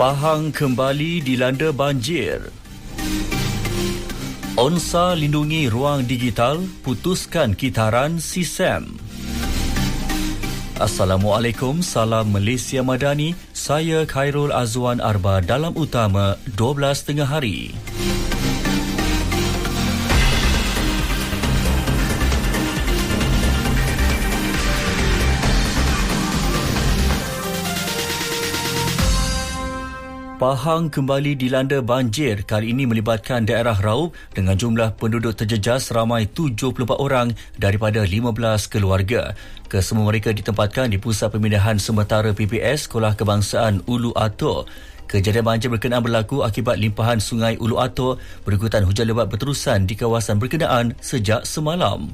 Pahang kembali dilanda banjir. ONSA lindungi ruang digital, putuskan kitaran SISEM. Assalamualaikum, salam Malaysia Madani. Saya Khairul Azwan Arba dalam utama 12 tengah hari. Pahang kembali dilanda banjir, kali ini melibatkan daerah Raub dengan jumlah penduduk terjejas ramai 74 orang daripada 15 keluarga. Kesemua mereka ditempatkan di Pusat Pemindahan Sementara PPS Sekolah Kebangsaan Ulu Atok. Kejadian banjir berkenaan berlaku akibat limpahan Sungai Ulu Atok berikutan hujan lebat berterusan di kawasan berkenaan sejak semalam.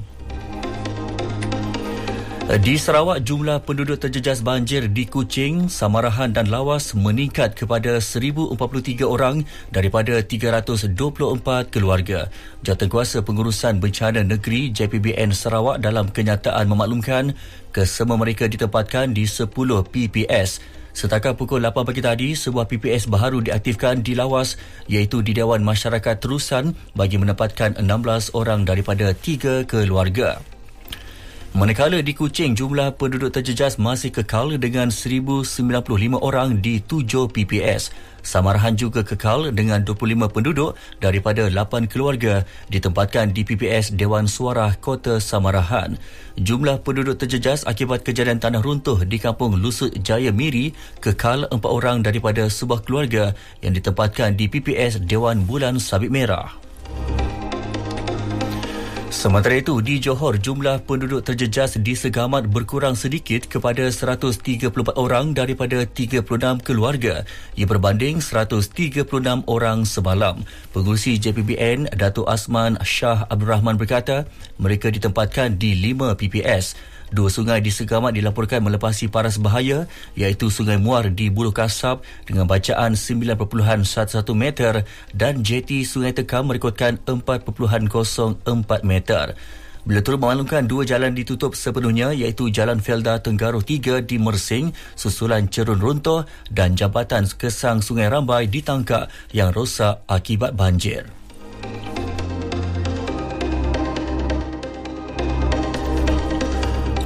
Di Sarawak, jumlah penduduk terjejas banjir di Kuching, Samarahan dan Lawas meningkat kepada 1,043 orang daripada 324 keluarga. Jawatankuasa Pengurusan Bencana Negeri JPBN Sarawak dalam kenyataan memaklumkan kesemua mereka ditempatkan di 10 PPS. Setakat pukul 8 pagi tadi, sebuah PPS baru diaktifkan di Lawas iaitu di Dewan Masyarakat Terusan bagi menempatkan 16 orang daripada 3 keluarga. Manakala di Kuching, jumlah penduduk terjejas masih kekal dengan 1,095 orang di 7 PPS. Samarahan juga kekal dengan 25 penduduk daripada 8 keluarga ditempatkan di PPS Dewan Suara Kota Samarahan. Jumlah penduduk terjejas akibat kejadian tanah runtuh di Kampung Lusut Jaya Miri kekal 4 orang daripada sebuah keluarga yang ditempatkan di PPS Dewan Bulan Sabit Merah. Sementara itu, di Johor, jumlah penduduk terjejas di Segamat berkurang sedikit kepada 134 orang daripada 36 keluarga yang berbanding 136 orang semalam. Pengurusi JPBN, Datuk Asman Shah Abdul Rahman berkata, mereka ditempatkan di 5 PPS. 2 sungai di Segamat dilaporkan melepasi paras bahaya iaitu Sungai Muar di Buluh Kasab dengan bacaan 9.11 meter dan jeti Sungai Tekam merekodkan 4.04 meter. Bila turut memaklumkan 2 jalan ditutup sepenuhnya iaitu Jalan Felda Tenggaruh 3 di Mersing susulan cerun runtuh dan Jambatan Kesang Sungai Rambai ditangkap yang rosak akibat banjir.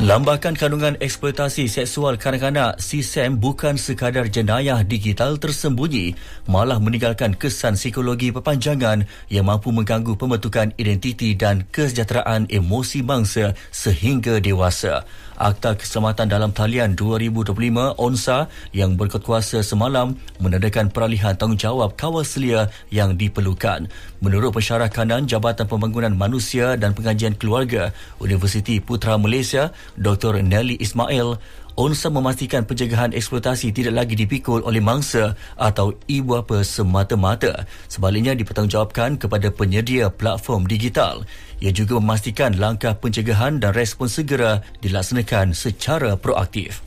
Lambakan kandungan eksploitasi seksual kanak-kanak SISEM bukan sekadar jenayah digital tersembunyi, malah meninggalkan kesan psikologi berpanjangan yang mampu mengganggu pembentukan identiti dan kesejahteraan emosi bangsa sehingga dewasa. Akta Keselamatan dalam Talian 2025 ONSA yang berkuasa semalam menandakan peralihan tanggungjawab kawal selia yang diperlukan. Menurut pensyarah kanan Jabatan Pembangunan Manusia dan Pengajian Keluarga Universiti Putra Malaysia, Dr. Nelly Ismail, ONSA memastikan pencegahan eksploitasi tidak lagi dipikul oleh mangsa atau ibu bapa semata-mata. Sebaliknya dipertanggungjawabkan kepada penyedia platform digital. Ia juga memastikan langkah pencegahan dan respon segera dilaksanakan secara proaktif.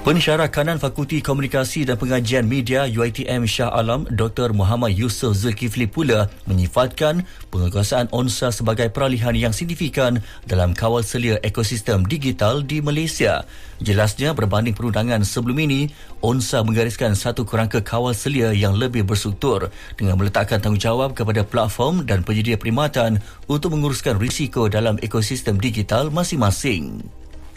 Pensyarah kanan Fakulti Komunikasi dan Pengajian Media UiTM Shah Alam, Dr. Muhammad Yusof Zulkifli pula menyifatkan penguasaan ONSA sebagai peralihan yang signifikan dalam kawal selia ekosistem digital di Malaysia. Jelasnya, berbanding perundangan sebelum ini, ONSA menggariskan satu kerangka kawal selia yang lebih berstruktur dengan meletakkan tanggungjawab kepada platform dan penyedia perkhidmatan untuk menguruskan risiko dalam ekosistem digital masing-masing.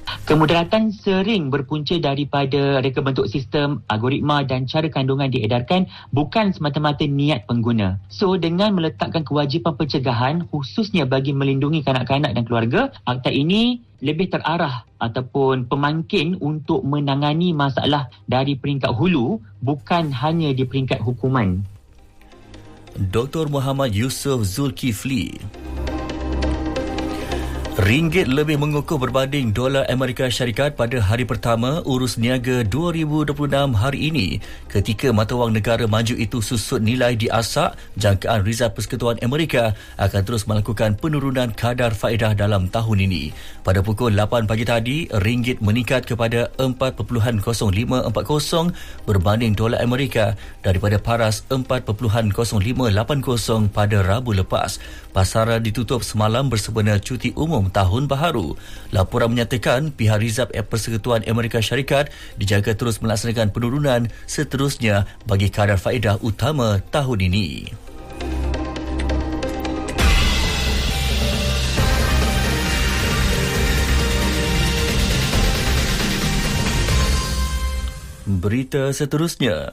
Kemudaratan sering berpunca daripada reka bentuk sistem, algoritma dan cara kandungan diedarkan bukan semata-mata niat pengguna. So, dengan meletakkan kewajipan pencegahan khususnya bagi melindungi kanak-kanak dan keluarga, akta ini lebih terarah ataupun pemangkin untuk menangani masalah dari peringkat hulu bukan hanya di peringkat hukuman. Dr. Muhammad Yusof Zulkifli. Ringgit lebih mengukuh berbanding dolar Amerika Syarikat pada hari pertama urus niaga 2026 hari ini ketika mata wang negara maju itu susut nilai diasak. Jangkaan Rizal Persekutuan Amerika akan terus melakukan penurunan kadar faedah dalam tahun ini. Pada pukul 8 pagi tadi, ringgit meningkat kepada 4.0540 berbanding dolar Amerika daripada paras 4.0580 pada Rabu lepas. Pasaran ditutup semalam bersempena cuti umum sebelum Tahun Baharu. Laporan menyatakan pihak Rizab Persekutuan Amerika Syarikat dijangka terus melaksanakan penurunan seterusnya bagi kadar faedah utama tahun ini. Berita seterusnya.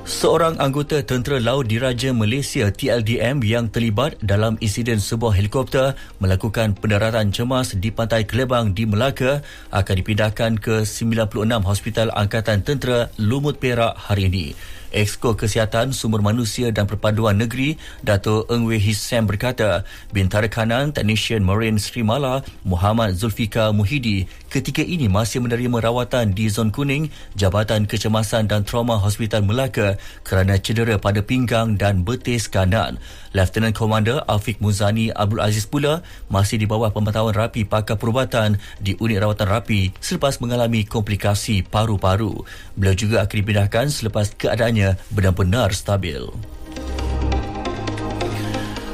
Seorang anggota Tentera Laut Diraja Malaysia TLDM yang terlibat dalam insiden sebuah helikopter melakukan pendaratan cemas di Pantai Kelebang di Melaka akan dipindahkan ke 96 Hospital Angkatan Tentera Lumut Perak hari ini. Exko Kesihatan Sumber Manusia dan Perpaduan Negeri Dato' Eng Wee Hissam berkata, Bintara Kanan Teknisian Marine Sri Mala Muhammad Zulfikar Muhidi ketika ini masih menerima rawatan di Zon Kuning Jabatan Kecemasan dan Trauma Hospital Melaka kerana cedera pada pinggang dan betis kanan. Lieutenant Commander Afiq Muzani Abdul Aziz pula masih di bawah pemantauan rapi pakar perubatan di unit rawatan rapi selepas mengalami komplikasi paru-paru. Beliau juga akan dipindahkan selepas keadaannya benar-benar stabil.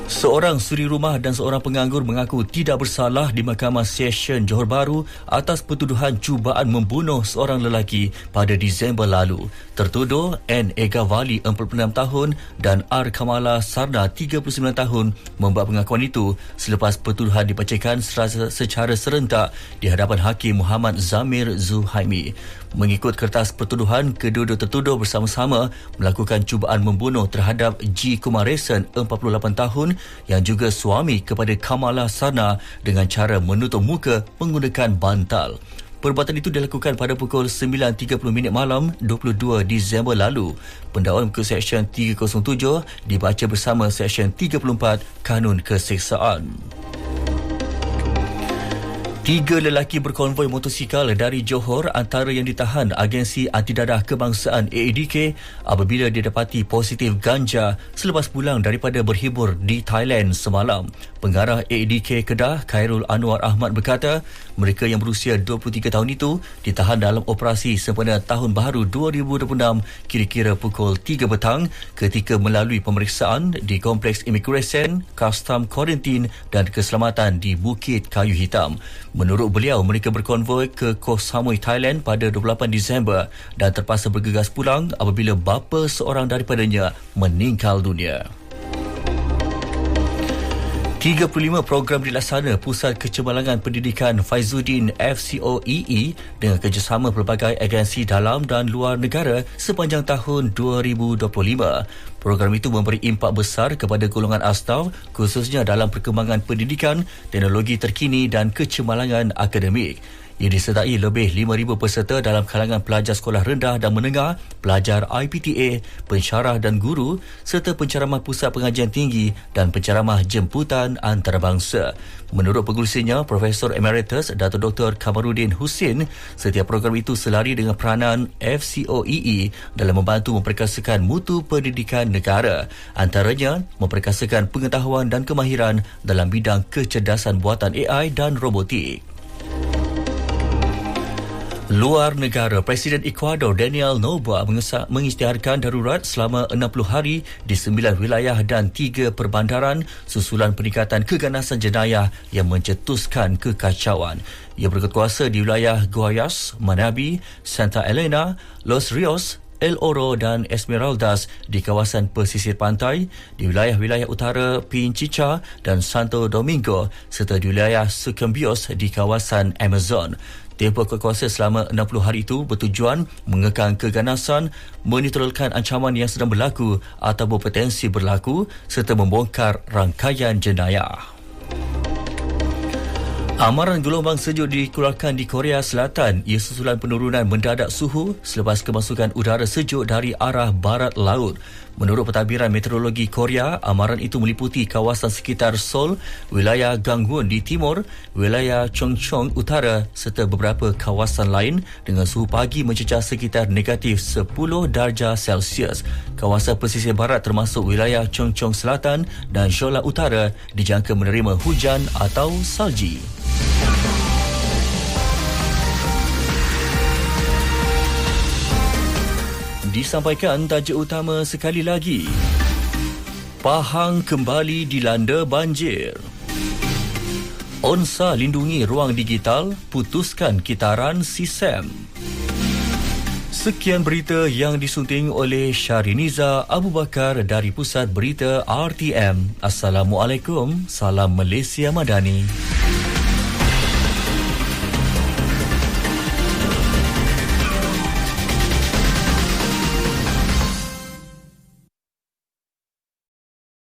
Seorang suri rumah dan seorang penganggur mengaku tidak bersalah di Mahkamah Session Johor Bahru atas pertuduhan cubaan membunuh seorang lelaki pada Disember lalu. Tertuduh N. Ega Vali 46 tahun dan R. Kamala Sarna 39 tahun membuat pengakuan itu selepas pertuduhan dibacakan secara serentak di hadapan Hakim Muhammad Zamir Zuhaimi. Mengikut kertas pertuduhan, kedua-dua tertuduh bersama-sama melakukan cubaan membunuh terhadap G. Kumaresan 48 tahun yang juga suami kepada Kamala Sarna dengan cara menutup muka menggunakan bantal. Perbuatan itu dilakukan pada pukul 9.30 malam 22 Disember lalu. Pendakwaan muka Seksyen 307 dibaca bersama Seksyen 34 Kanun Keseksaan. 3 lelaki berkonvoi motosikal dari Johor antara yang ditahan Agensi Antidadah Kebangsaan AADK apabila didapati positif ganja selepas pulang daripada berhibur di Thailand semalam. Pengarah AADK Kedah Khairul Anwar Ahmad berkata mereka yang berusia 23 tahun itu ditahan dalam operasi sempena Tahun Baharu 2026 kira-kira pukul 3 petang ketika melalui pemeriksaan di Kompleks Imigresen, Custom Kuarantin dan Keselamatan di Bukit Kayu Hitam. Menurut beliau, mereka berkonvoi ke Koh Samui, Thailand pada 28 Disember dan terpaksa bergegas pulang apabila bapa seorang daripadanya meninggal dunia. 35 program dilaksana Pusat Kecemerlangan Pendidikan Faizuddin FCOEE dengan kerjasama pelbagai agensi dalam dan luar negara sepanjang tahun 2025. Program itu memberi impak besar kepada golongan astaf khususnya dalam perkembangan pendidikan, teknologi terkini dan kecemerlangan akademik. Ia disertai lebih 5,000 peserta dalam kalangan pelajar sekolah rendah dan menengah, pelajar IPTA, pensyarah dan guru serta penceramah pusat pengajian tinggi dan penceramah jemputan antarabangsa. Menurut pengurusinya, Profesor Emeritus Dato' Dr. Kamaruddin Husin, setiap program itu selari dengan peranan FCOEE dalam membantu memperkasakan mutu pendidikan negara. Antaranya, memperkasakan pengetahuan dan kemahiran dalam bidang kecerdasan buatan AI dan robotik. Luar negara, Presiden Ecuador Daniel Noboa mengisytiharkan darurat selama 60 hari di 9 wilayah dan 3 perbandaran susulan peningkatan keganasan jenayah yang mencetuskan kekacauan. Ia berkuasa di wilayah Guayas, Manabi, Santa Elena, Los Rios, El Oro dan Esmeraldas di kawasan pesisir pantai, di wilayah-wilayah utara Pinchicha dan Santo Domingo serta di wilayah Sucumbios di kawasan Amazon. Tempoh kekuasaan selama 60 hari itu bertujuan mengekang keganasan, menetralkan ancaman yang sedang berlaku atau berpotensi berlaku serta membongkar rangkaian jenayah. Amaran gelombang sejuk dikeluarkan di Korea Selatan. Ia susulan penurunan mendadak suhu selepas kemasukan udara sejuk dari arah barat laut. Menurut pentadbiran meteorologi Korea, amaran itu meliputi kawasan sekitar Seoul, wilayah Gangwon di timur, wilayah Chungcheong utara serta beberapa kawasan lain dengan suhu pagi mencecah sekitar negatif 10 darjah Celsius. Kawasan pesisir barat termasuk wilayah Chungcheong Selatan dan Jeolla Utara dijangka menerima hujan atau salji. Disampaikan tajuk utama sekali lagi. Pahang kembali dilanda banjir. ONSA lindungi ruang digital, putuskan kitaran SISEM. Sekian berita yang disunting oleh Syariniza Abu Bakar dari Pusat Berita RTM. Assalamualaikum, salam Malaysia Madani.